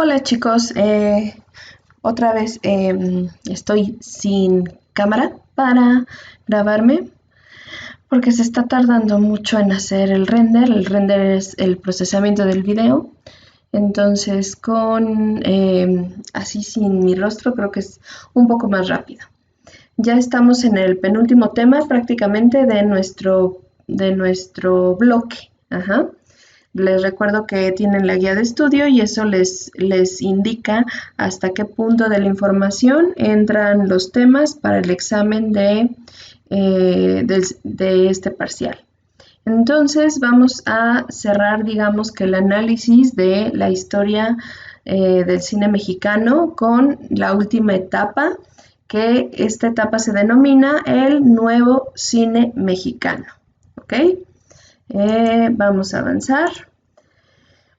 Hola chicos, otra vez estoy sin cámara para grabarme porque se está tardando mucho en hacer el render. El render es el procesamiento del video. Entonces con así sin mi rostro creo que es un poco más rápido. Ya estamos en el penúltimo tema prácticamente de nuestro bloque. Ajá. Les recuerdo que tienen la guía de estudio y eso les indica hasta qué punto de la información entran los temas para el examen de este parcial. Entonces vamos a cerrar, digamos que el análisis de la historia del cine mexicano con la última etapa, que esta etapa se denomina el nuevo cine mexicano. ¿Ok? Vamos a avanzar.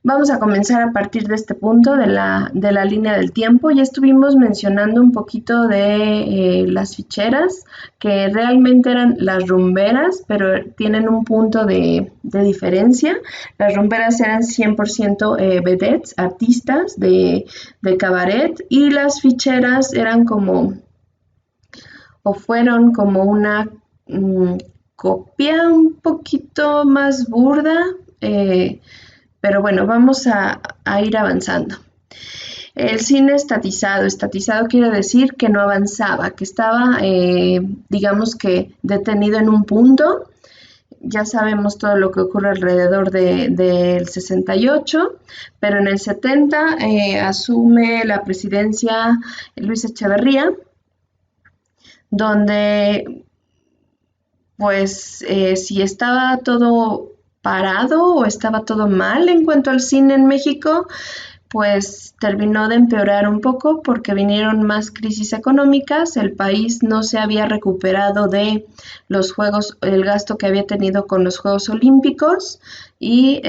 Vamos a comenzar a partir de este punto de la línea del tiempo. Ya estuvimos mencionando un poquito de las ficheras, que realmente eran las rumberas, pero tienen un punto de diferencia. Las rumberas eran 100% vedettes, artistas de cabaret, y las ficheras eran como, o fueron como una copia un poquito más burda, pero bueno, vamos a ir avanzando. El cine estatizado. Estatizado quiere decir que no avanzaba, que estaba, digamos que detenido en un punto. Ya sabemos todo lo que ocurre alrededor del 68, pero en el 70 asume la presidencia Luis Echeverría, donde pues si estaba todo parado o estaba todo mal en cuanto al cine en México, pues terminó de empeorar un poco porque vinieron más crisis económicas, el país no se había recuperado de los Juegos, el gasto que había tenido con los Juegos Olímpicos y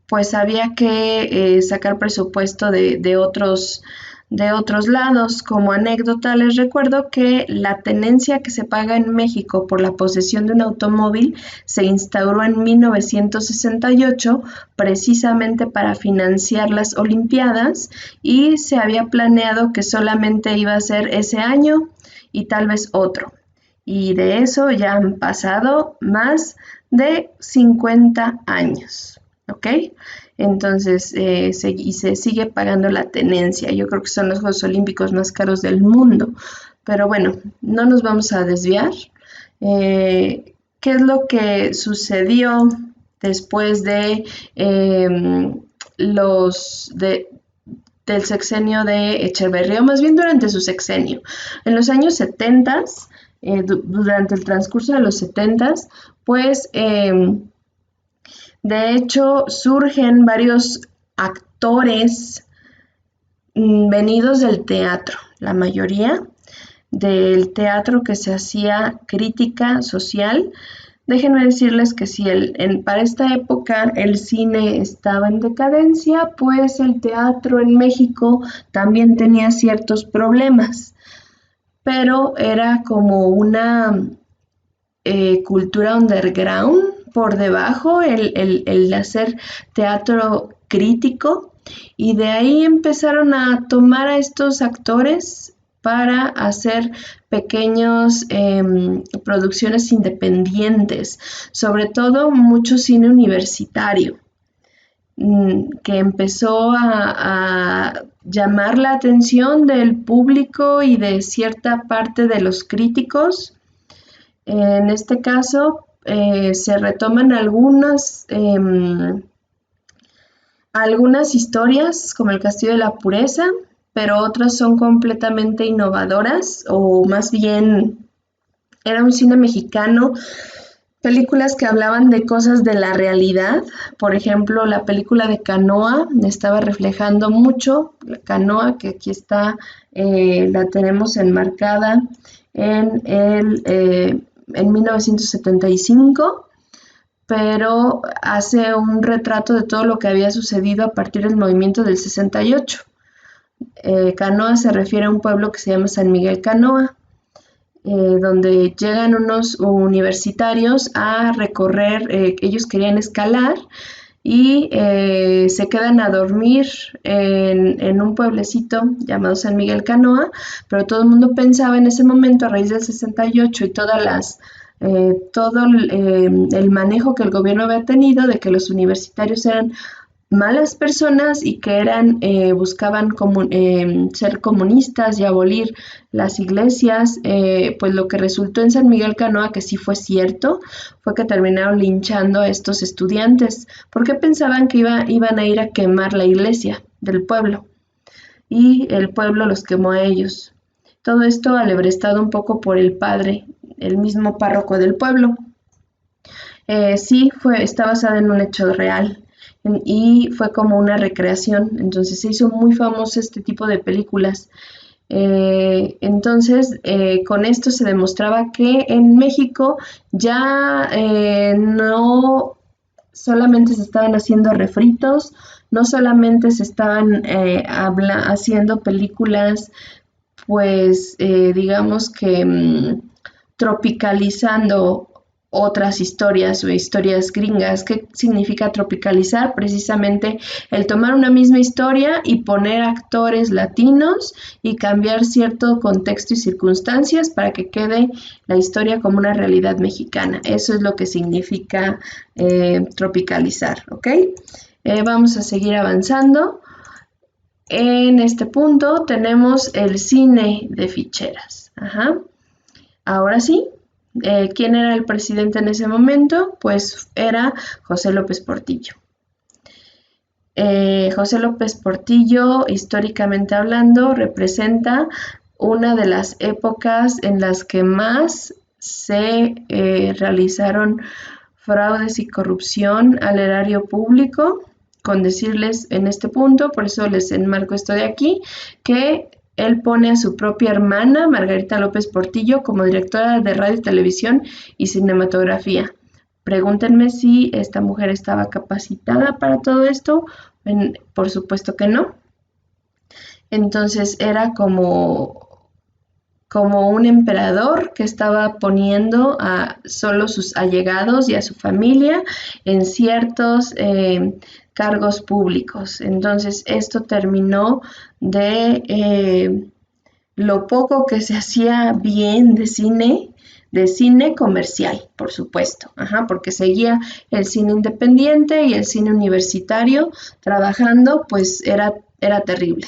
pues había que sacar presupuesto de otros lados. Como anécdota, les recuerdo que la tenencia que se paga en México por la posesión de un automóvil se instauró en 1968 precisamente para financiar las Olimpiadas y se había planeado que solamente iba a ser ese año y tal vez otro. Y de eso ya han pasado más de 50 años. ¿Ok? Entonces, se sigue pagando la tenencia. Yo creo que son los Juegos Olímpicos más caros del mundo. Pero bueno, no nos vamos a desviar. ¿Qué es lo que sucedió después del sexenio de Echeverría, o más bien durante su sexenio? En los años 70, durante el transcurso de los 70, pues de hecho, surgen varios actores venidos del teatro, la mayoría del teatro que se hacía crítica social. Déjenme decirles que si para esta época el cine estaba en decadencia, pues el teatro en México también tenía ciertos problemas, pero era como una cultura underground por debajo, el hacer teatro crítico, y de ahí empezaron a tomar a estos actores para hacer pequeñas producciones independientes, sobre todo mucho cine universitario, que empezó a llamar la atención del público y de cierta parte de los críticos. En este caso, se retoman algunas historias, como el Castillo de la Pureza, pero otras son completamente innovadoras, o más bien era un cine mexicano, películas que hablaban de cosas de la realidad. Por ejemplo, la película de Canoa estaba reflejando mucho, la Canoa, que aquí está, la tenemos enmarcada en 1975, pero hace un retrato de todo lo que había sucedido a partir del movimiento del 68. Canoa se refiere a un pueblo que se llama San Miguel Canoa, donde llegan unos universitarios a recorrer, ellos querían escalar y se quedan a dormir en un pueblecito llamado San Miguel Canoa, pero todo el mundo pensaba en ese momento, a raíz del 68 y todo el manejo que el gobierno había tenido de que los universitarios eran malas personas y que buscaban ser comunistas y abolir las iglesias, pues lo que resultó en San Miguel Canoa, que sí fue cierto, fue que terminaron linchando a estos estudiantes, porque pensaban que iban a ir a quemar la iglesia del pueblo, y el pueblo los quemó a ellos. Todo esto alebrestado un poco por el padre, el mismo párroco del pueblo. Sí, está basada en un hecho real y fue como una recreación, entonces se hizo muy famoso este tipo de películas. Entonces, con esto se demostraba que en México ya no solamente se estaban haciendo refritos, no solamente se estaban haciendo películas, pues digamos que tropicalizando otras historias o historias gringas. ¿Qué significa tropicalizar? Precisamente el tomar una misma historia y poner actores latinos y cambiar cierto contexto y circunstancias para que quede la historia como una realidad mexicana. Eso es lo que significa tropicalizar, ¿ok? Vamos a seguir avanzando. En este punto tenemos el cine de ficheras. Ajá. Ahora sí, ¿quién era el presidente en ese momento? Pues era José López Portillo. José López Portillo, históricamente hablando, representa una de las épocas en las que más se realizaron fraudes y corrupción al erario público. Con decirles en este punto, por eso les enmarco esto de aquí, que él pone a su propia hermana, Margarita López Portillo, como directora de radio, televisión y cinematografía. Pregúntenme si esta mujer estaba capacitada para todo esto. Por supuesto que no. Entonces era como un emperador que estaba poniendo a solo sus allegados y a su familia en ciertos cargos públicos. Entonces esto terminó de lo poco que se hacía bien de cine comercial, por supuesto, porque seguía el cine independiente y el cine universitario trabajando, pues era terrible.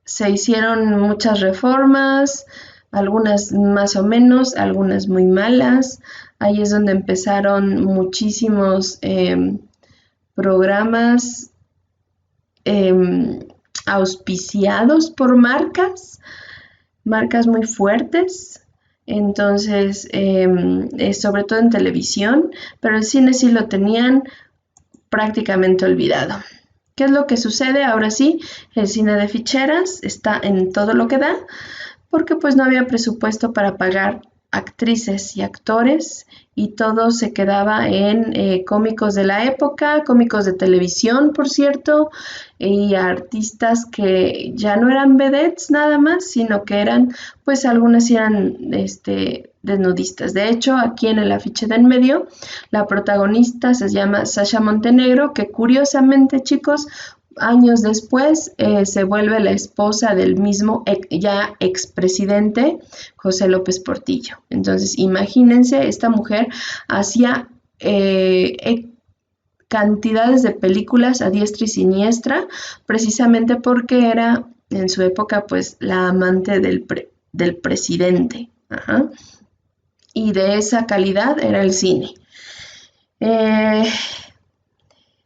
Se hicieron muchas reformas, algunas más o menos, algunas muy malas. Ahí es donde empezaron muchísimos programas auspiciados por marcas muy fuertes. Entonces, sobre todo en televisión, pero el cine sí lo tenían prácticamente olvidado. ¿Qué es lo que sucede? Ahora sí, el cine de ficheras está en todo lo que da, porque pues no había presupuesto para pagar actrices y actores, y todo se quedaba en cómicos de la época, cómicos de televisión, por cierto, y artistas que ya no eran vedettes nada más, sino que eran, pues algunas eran desnudistas. De hecho, aquí en el afiche de en medio, la protagonista se llama Sasha Montenegro, que curiosamente, chicos, años después se vuelve la esposa del mismo ya expresidente José López Portillo. Entonces, imagínense, esta mujer hacía cantidades de películas a diestra y siniestra, precisamente porque era en su época pues la amante del presidente. Y de esa calidad era el cine.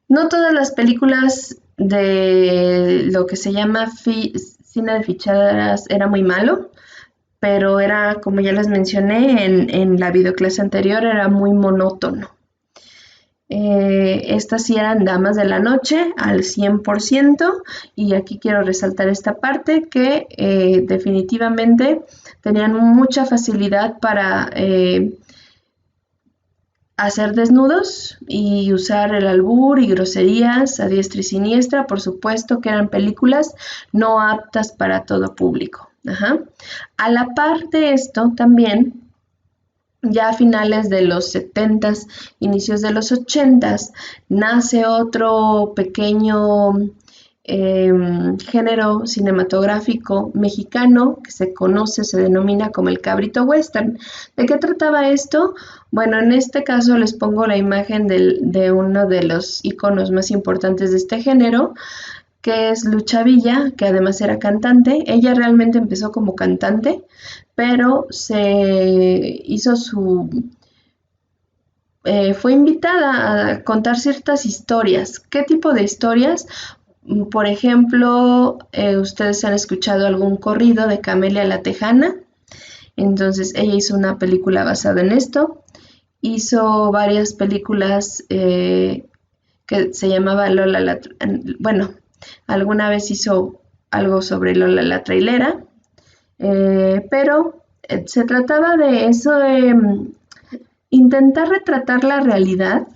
No todas las películas de lo que se llama cine de ficheras era muy malo, pero era, como ya les mencioné en la videoclase anterior, era muy monótono. Estas sí eran damas de la noche al 100%, y aquí quiero resaltar esta parte que definitivamente tenían mucha facilidad para hacer desnudos y usar el albur y groserías a diestra y siniestra. Por supuesto que eran películas no aptas para todo público. A la par de esto también Ya a finales de los 70s, inicios de los 80s, nace otro pequeño género cinematográfico mexicano que se denomina como el cabrito western. ¿De qué trataba esto? Bueno, en este caso les pongo la imagen de uno de los iconos más importantes de este género, que es Lucha Villa, que además era cantante. Ella realmente empezó como cantante, pero fue invitada a contar ciertas historias. ¿Qué tipo de historias? Por ejemplo, ustedes han escuchado algún corrido de Camelia la Tejana. Entonces ella hizo una película basada en esto. Hizo varias películas que se llamaba Lola la... Bueno, alguna vez hizo algo sobre Lola la trailera, pero se trataba de eso, de intentar retratar la realidad,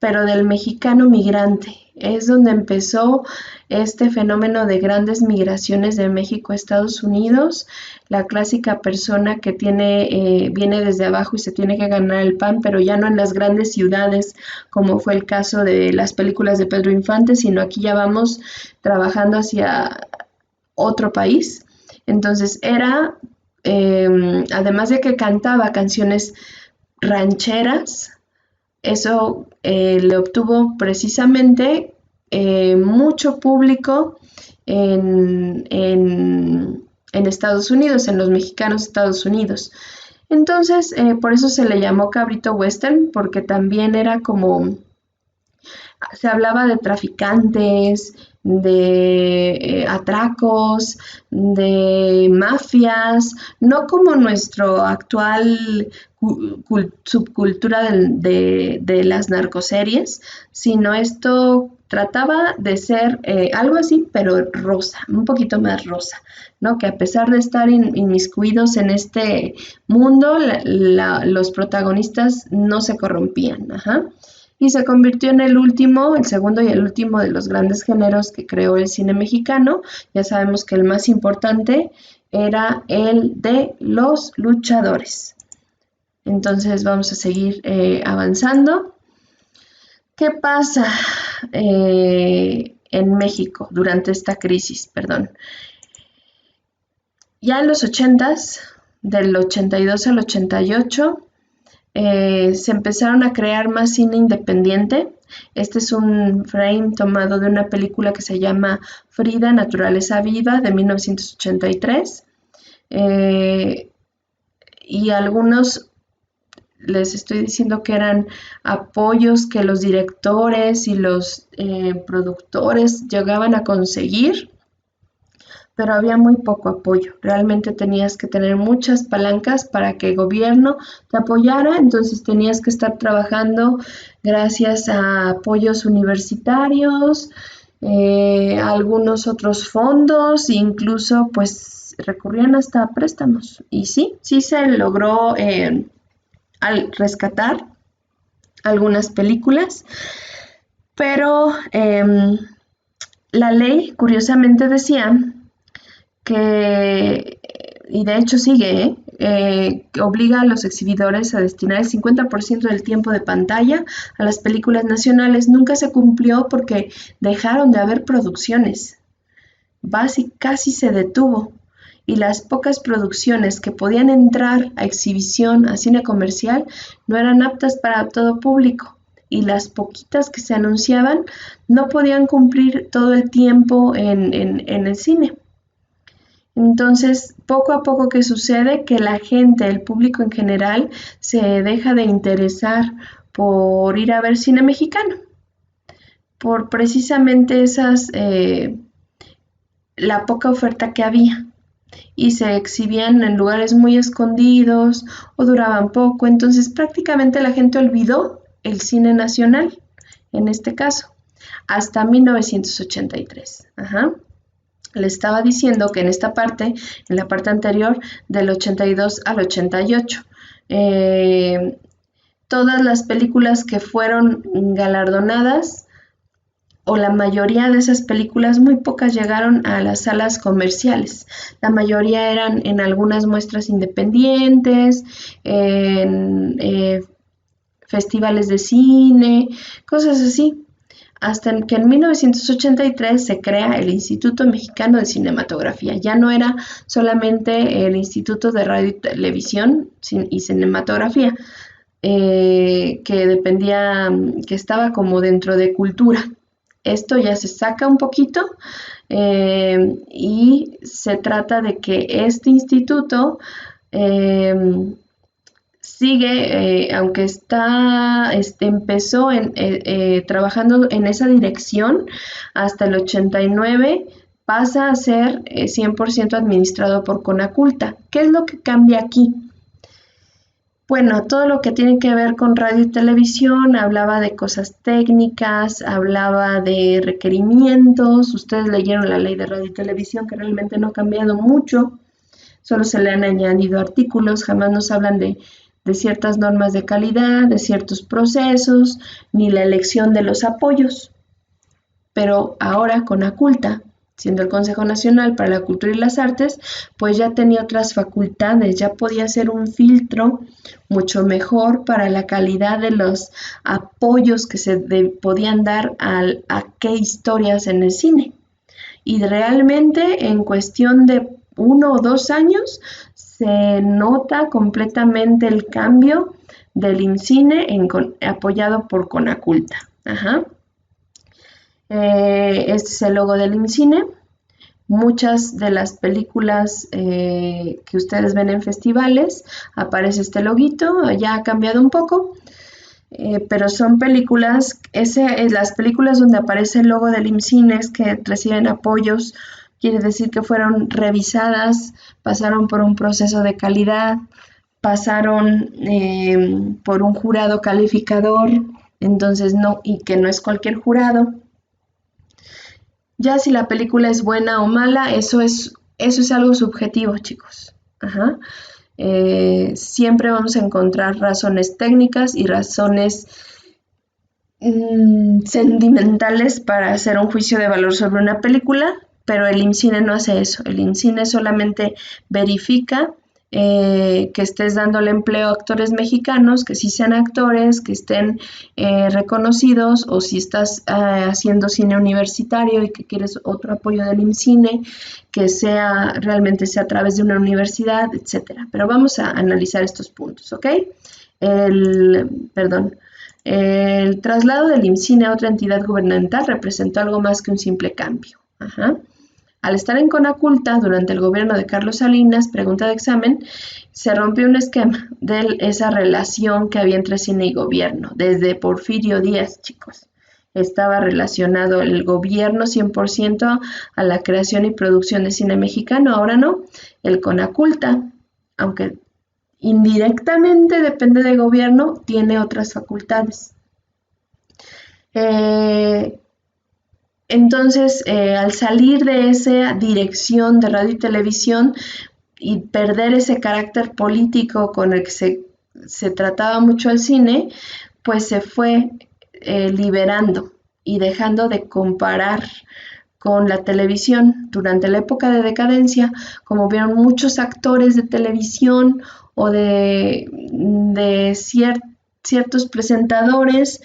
pero del mexicano migrante. Es donde empezó este fenómeno de grandes migraciones de México a Estados Unidos, la clásica persona que viene desde abajo y se tiene que ganar el pan, pero ya no en las grandes ciudades, como fue el caso de las películas de Pedro Infante, sino aquí ya vamos trabajando hacia otro país. Entonces además de que cantaba canciones rancheras, eso le obtuvo precisamente mucho público en Estados Unidos, en los mexicanos de Estados Unidos. Entonces, por eso se le llamó cabrito western, porque también era como, se hablaba de traficantes, de atracos, de mafias, no como nuestro actual subcultura de las narcoseries, sino esto trataba de ser algo así, pero rosa, un poquito más rosa, ¿no? Que a pesar de estar inmiscuidos en este mundo, los protagonistas no se corrompían, ajá. Y se convirtió en el segundo y el último de los grandes géneros que creó el cine mexicano. Ya sabemos que el más importante era el de los luchadores. Entonces vamos a seguir avanzando. ¿Qué pasa en México durante esta crisis? Perdón. Ya en los 80s, del 82 al 88, se empezaron a crear más cine independiente. Este es un frame tomado de una película que se llama Frida, Naturaleza Viva, de 1983. Y algunos les estoy diciendo que eran apoyos que los directores y los productores llegaban a conseguir, pero había muy poco apoyo. Realmente tenías que tener muchas palancas para que el gobierno te apoyara, entonces tenías que estar trabajando gracias a apoyos universitarios, algunos otros fondos, incluso pues recurrían hasta préstamos. Y sí se logró al rescatar algunas películas, pero la ley curiosamente decía que, y de hecho sigue, que obliga a los exhibidores a destinar el 50% del tiempo de pantalla a las películas nacionales. Nunca se cumplió porque dejaron de haber producciones. Casi se detuvo. Y las pocas producciones que podían entrar a exhibición, a cine comercial, no eran aptas para todo público. Y las poquitas que se anunciaban no podían cumplir todo el tiempo en el cine. Entonces, poco a poco, ¿qué sucede? Que la gente, el público en general, se deja de interesar por ir a ver cine mexicano, por precisamente la poca oferta que había, y se exhibían en lugares muy escondidos o duraban poco. Entonces, prácticamente la gente olvidó el cine nacional, en este caso, hasta 1983. Ajá. Le estaba diciendo que en la parte anterior, del 82 al 88, todas las películas que fueron galardonadas o la mayoría de esas películas, muy pocas llegaron a las salas comerciales. La mayoría eran en algunas muestras independientes, en festivales de cine, cosas así. Hasta que en 1983 se crea el Instituto Mexicano de Cinematografía. Ya no era solamente el Instituto de Radio y Televisión y Cinematografía, que dependía, que estaba como dentro de cultura. Esto ya se saca un poquito y se trata de que este instituto sigue, aunque empezó trabajando en esa dirección hasta el 89, pasa a ser 100% administrado por Conaculta. ¿Qué es lo que cambia aquí? Bueno, todo lo que tiene que ver con radio y televisión, hablaba de cosas técnicas, hablaba de requerimientos. Ustedes leyeron la ley de radio y televisión, que realmente no ha cambiado mucho, solo se le han añadido artículos, jamás nos hablan de ciertas normas de calidad, de ciertos procesos, ni la elección de los apoyos. Pero ahora Conaculta, siendo el Consejo Nacional para la Cultura y las Artes, pues ya tenía otras facultades, ya podía ser un filtro mucho mejor para la calidad de los apoyos que se podían dar a qué historias en el cine. Y realmente en cuestión de 1 o 2 años se nota completamente el cambio del IMCINE apoyado por Conaculta. Ajá. Este es el logo del IMCINE. Muchas de las películas que ustedes ven en festivales aparece este loguito, ya ha cambiado un poco, pero son películas, las películas donde aparece el logo del IMCINE es que reciben apoyos, quiere decir que fueron revisadas, pasaron por un proceso de calidad, pasaron por un jurado calificador, entonces no, y que no es cualquier jurado. Ya si la película es buena o mala, eso es algo subjetivo, chicos. Ajá. Siempre vamos a encontrar razones técnicas y razones sentimentales para hacer un juicio de valor sobre una película, pero el IMCINE no hace eso. El IMCINE solamente verifica que estés dándole empleo a actores mexicanos, que sí sean actores, que estén reconocidos, o si estás haciendo cine universitario y que quieres otro apoyo del IMCINE, que realmente sea a través de una universidad, etcétera. Pero vamos a analizar estos puntos, ¿ok? El traslado del IMCINE a otra entidad gubernamental representó algo más que un simple cambio. Ajá. Al estar en Conaculta durante el gobierno de Carlos Salinas, pregunta de examen, se rompió un esquema de esa relación que había entre cine y gobierno. Desde Porfirio Díaz, chicos, estaba relacionado el gobierno 100% a la creación y producción de cine mexicano. Ahora no, el Conaculta, aunque indirectamente depende del gobierno, tiene otras facultades. Entonces, al salir de esa dirección de radio y televisión y perder ese carácter político con el que se trataba mucho el cine, pues se fue liberando y dejando de comparar con la televisión. Durante la época de decadencia, como vieron muchos actores de televisión o de ciertos presentadores,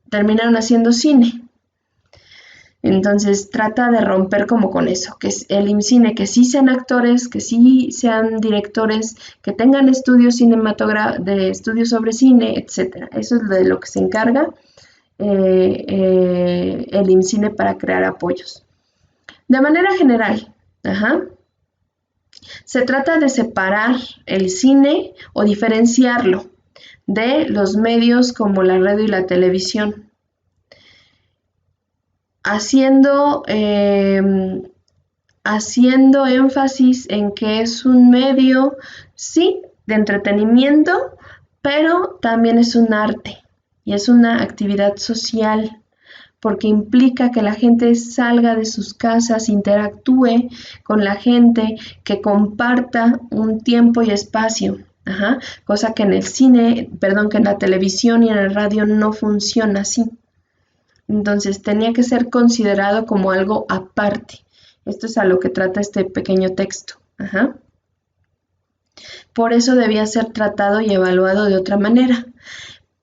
terminaron haciendo cine. Entonces trata de romper como con eso, que es el IMCINE, que sí sean actores, que sí sean directores, que tengan estudios de estudios sobre cine, etcétera. Eso es de lo que se encarga el IMCINE para crear apoyos. De manera general, se trata de separar el cine o diferenciarlo de los medios como la radio y la televisión, haciendo énfasis en que es un medio, sí, de entretenimiento, pero también es un arte y es una actividad social, porque implica que la gente salga de sus casas, interactúe con la gente, que comparta un tiempo y espacio. Cosa que en el cine, que en la televisión y en el radio no funciona así. Entonces tenía que ser considerado como algo aparte. Esto es a lo que trata este pequeño texto. Ajá. Por eso debía ser tratado y evaluado de otra manera.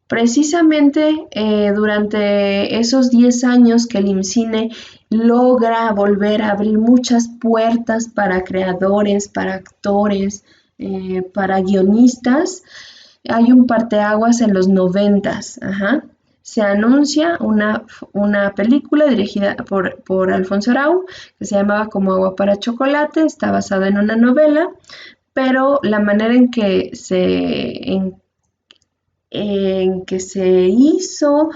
Precisamente durante esos 10 años que el IMCINE logra volver a abrir muchas puertas para creadores, para actores, para guionistas, hay un parteaguas en los 90s. Ajá. Se anuncia una película dirigida por Alfonso Arau, que se llamaba Como agua para chocolate, está basada en una novela, pero la manera en que se hizo,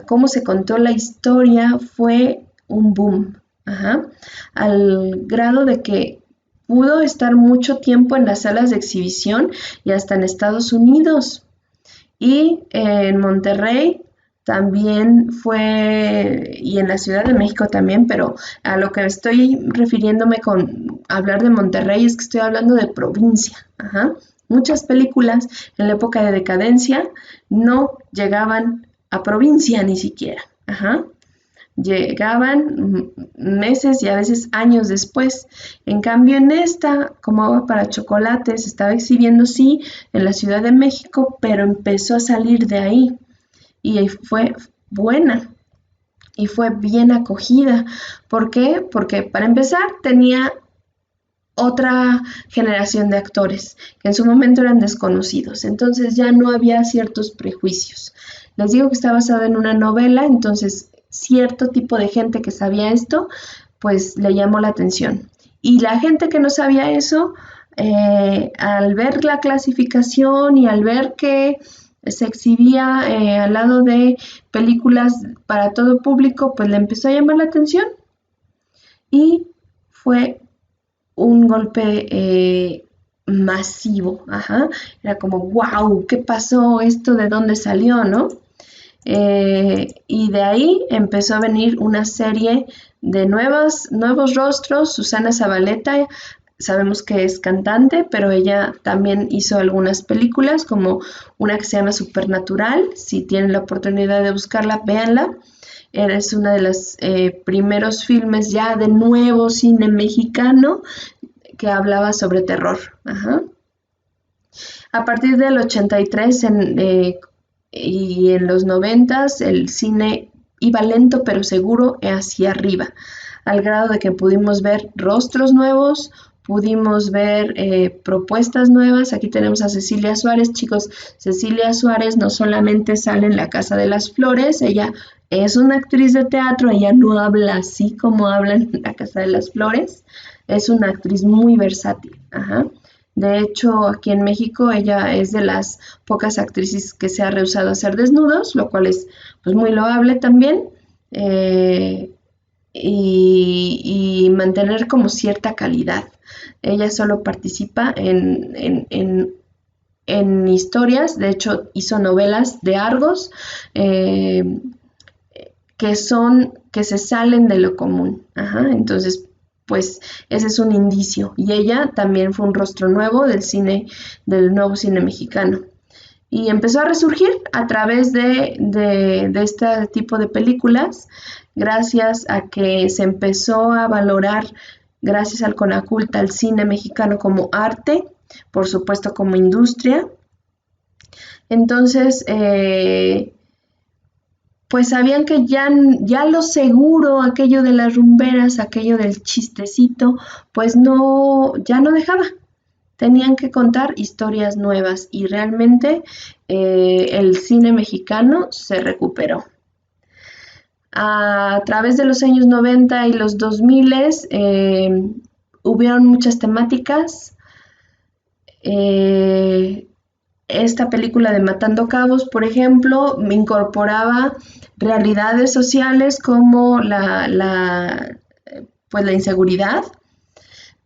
cómo se contó la historia fue un boom. Ajá. Al grado de que pudo estar mucho tiempo en las salas de exhibición y hasta en Estados Unidos. Y en Monterrey también fue, y en la Ciudad de México también, pero a lo que estoy refiriéndome con hablar de Monterrey es que estoy hablando de provincia. Ajá. Muchas películas en la época de decadencia no llegaban a provincia ni siquiera. Ajá. Llegaban meses y a veces años después. En cambio, en esta, Como agua para chocolate, se estaba exhibiendo, sí, en la Ciudad de México, pero empezó a salir de ahí y fue buena y fue bien acogida. ¿Por qué? Porque para empezar tenía otra generación de actores que en su momento eran desconocidos, entonces ya no había ciertos prejuicios. Les digo que está basada en una novela, entonces cierto tipo de gente que sabía esto, pues le llamó la atención. Y la gente que no sabía eso, al ver la clasificación y al ver que se exhibía al lado de películas para todo público, pues le empezó a llamar la atención y fue un golpe masivo. Ajá. Era como, wow, ¿qué pasó? ¿Esto de dónde salió, no? Y de ahí empezó a venir una serie de nuevos rostros. Susana Zabaleta, sabemos que es cantante, pero ella también hizo algunas películas, como una que se llama Supernatural. Si tienen la oportunidad de buscarla, véanla. Es uno de los primeros filmes ya de nuevo cine mexicano que hablaba sobre terror. Ajá. A partir del 83 y en los 90s el cine iba lento pero seguro hacia arriba, al grado de que pudimos ver rostros nuevos, pudimos ver propuestas nuevas. Aquí tenemos a Cecilia Suárez, chicos. Cecilia Suárez no solamente sale en La Casa de las Flores, ella es una actriz de teatro, ella no habla así como habla en La Casa de las Flores, es una actriz muy versátil. Ajá. De hecho, aquí en México ella es de las pocas actrices que se ha rehusado a hacer desnudos, lo cual es pues muy loable también. Y mantener como cierta calidad. Ella solo participa en historias, de hecho hizo novelas de Argos que se salen de lo común. Ajá, entonces, pues ese es un indicio. Y ella también fue un rostro nuevo del nuevo cine mexicano. Y empezó a resurgir a través de este tipo de películas, gracias a que se empezó a valorar, gracias al CONACULTA, al cine mexicano como arte, por supuesto como industria. Entonces, pues sabían que ya lo seguro, aquello de las rumberas, aquello del chistecito, pues ya no dejaba. Tenían que contar historias nuevas y realmente el cine mexicano se recuperó. A través de los años 90 y los 2000 hubieron muchas temáticas. Esta película de Matando Cabos, por ejemplo, me incorporaba realidades sociales como pues la inseguridad,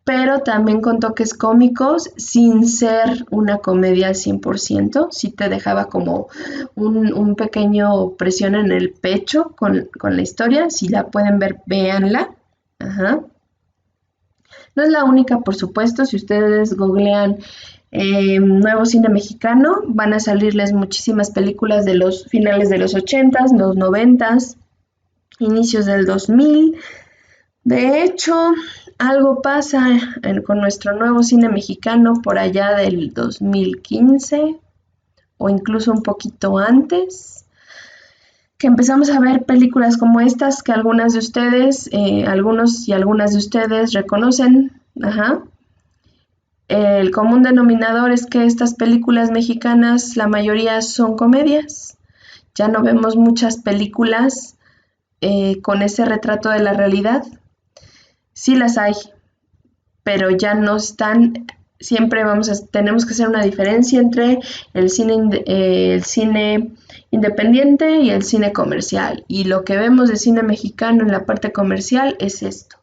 pero también con toques cómicos, sin ser una comedia al 100%, sí te dejaba como un pequeño presión en el pecho con la historia. Si la pueden ver, véanla. Ajá. No es la única, por supuesto. Si ustedes googlean nuevo cine mexicano, van a salirles muchísimas películas de los finales de los 80s, los 90s, inicios del 2000. De hecho, algo pasa con nuestro nuevo cine mexicano por allá del 2015 o incluso un poquito antes, que empezamos a ver películas como estas que algunas de ustedes, algunos y algunas de ustedes reconocen. Ajá. El común denominador es que estas películas mexicanas, la mayoría son comedias. Ya no vemos muchas películas con ese retrato de la realidad. Sí las hay, pero ya no están. Siempre tenemos que hacer una diferencia entre el cine independiente y el cine comercial. Y lo que vemos de cine mexicano en la parte comercial es esto.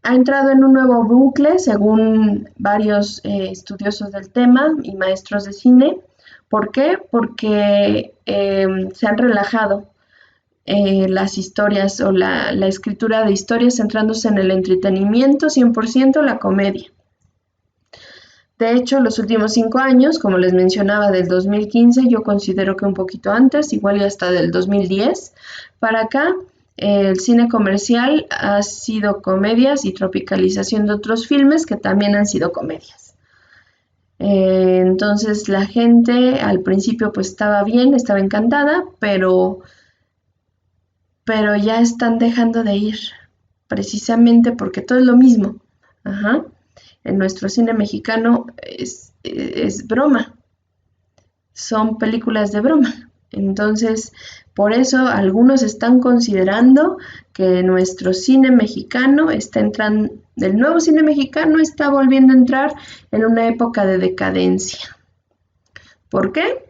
Ha entrado en un nuevo bucle, según varios estudiosos del tema y maestros de cine. ¿Por qué? Porque se han relajado las historias o la escritura de historias, centrándose en el entretenimiento, 100% la comedia. De hecho, los últimos 5 años, como les mencionaba, del 2015, yo considero que un poquito antes, igual y hasta del 2010, para acá, el cine comercial ha sido comedias y tropicalización de otros filmes que también han sido comedias. Entonces la gente al principio pues estaba bien, estaba encantada, pero ya están dejando de ir, precisamente porque todo es lo mismo. Ajá. En nuestro cine mexicano es broma, son películas de broma. Entonces, por eso algunos están considerando que nuestro cine mexicano está entrando, el nuevo cine mexicano está volviendo a entrar en una época de decadencia. ¿Por qué?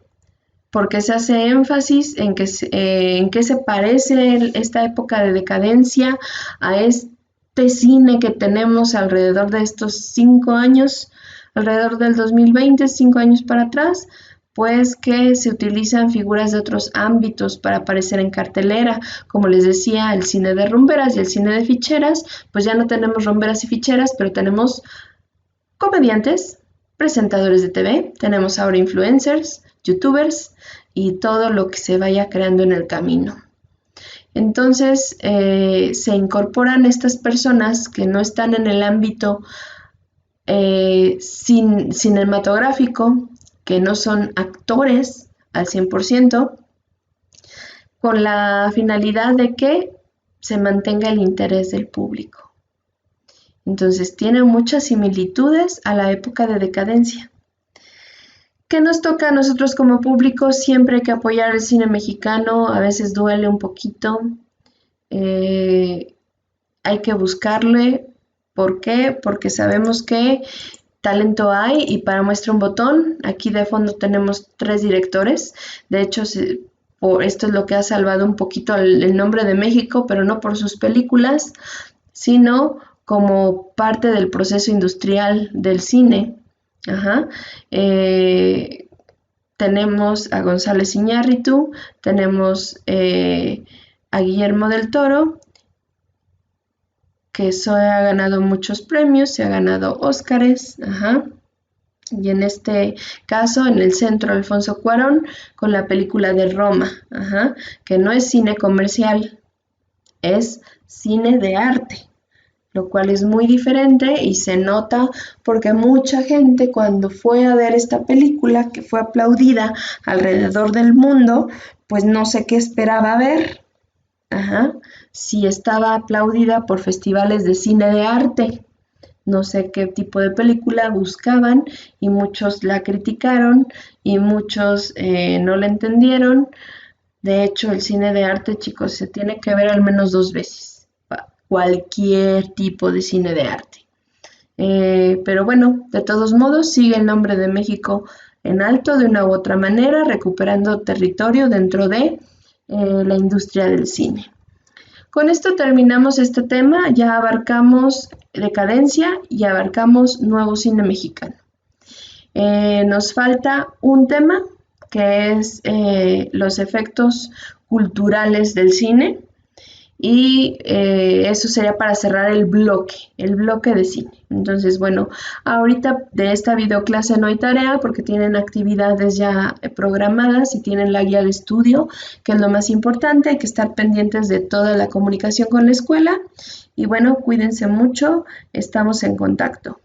Porque se hace énfasis en que se parece esta época de decadencia a este cine que tenemos alrededor de estos 5 años, alrededor del 2020, 5 años para atrás, pues que se utilizan figuras de otros ámbitos para aparecer en cartelera. Como les decía, el cine de rumberas y el cine de ficheras, pues ya no tenemos rumberas y ficheras, pero tenemos comediantes, presentadores de TV, tenemos ahora influencers, youtubers y todo lo que se vaya creando en el camino. Entonces se incorporan estas personas que no están en el ámbito cinematográfico, que no son actores al 100%, con la finalidad de que se mantenga el interés del público. Entonces tiene muchas similitudes a la época de decadencia. ¿Qué nos toca a nosotros como público? Siempre hay que apoyar el cine mexicano, a veces duele un poquito, hay que buscarle. ¿Por qué? Porque sabemos que talento hay y para muestra un botón. Aquí de fondo tenemos 3 directores. De hecho, esto es lo que ha salvado un poquito el nombre de México, pero no por sus películas, sino como parte del proceso industrial del cine. Ajá. Tenemos a González Iñárritu, tenemos a Guillermo del Toro, que ha ganado muchos premios, se ha ganado Óscares, ajá. Y en este caso, en el centro, Alfonso Cuarón, con la película de Roma, ajá, que no es cine comercial, es cine de arte, lo cual es muy diferente y se nota porque mucha gente cuando fue a ver esta película, que fue aplaudida alrededor del mundo, pues no sé qué esperaba ver. Ajá. Si estaba aplaudida por festivales de cine de arte, no sé qué tipo de película buscaban y muchos la criticaron y muchos no la entendieron. De hecho, el cine de arte, chicos, se tiene que ver al menos 2 veces, cualquier tipo de cine de arte. Pero bueno, de todos modos, sigue el nombre de México en alto de una u otra manera, recuperando territorio dentro de la industria del cine. Con esto terminamos este tema, ya abarcamos decadencia y abarcamos nuevo cine mexicano. Nos falta un tema que es los efectos culturales del cine y eso sería para cerrar el bloque de cine. Entonces, bueno, ahorita de esta videoclase no hay tarea porque tienen actividades ya programadas y tienen la guía de estudio, que es lo más importante. Hay que estar pendientes de toda la comunicación con la escuela y bueno, cuídense mucho, estamos en contacto.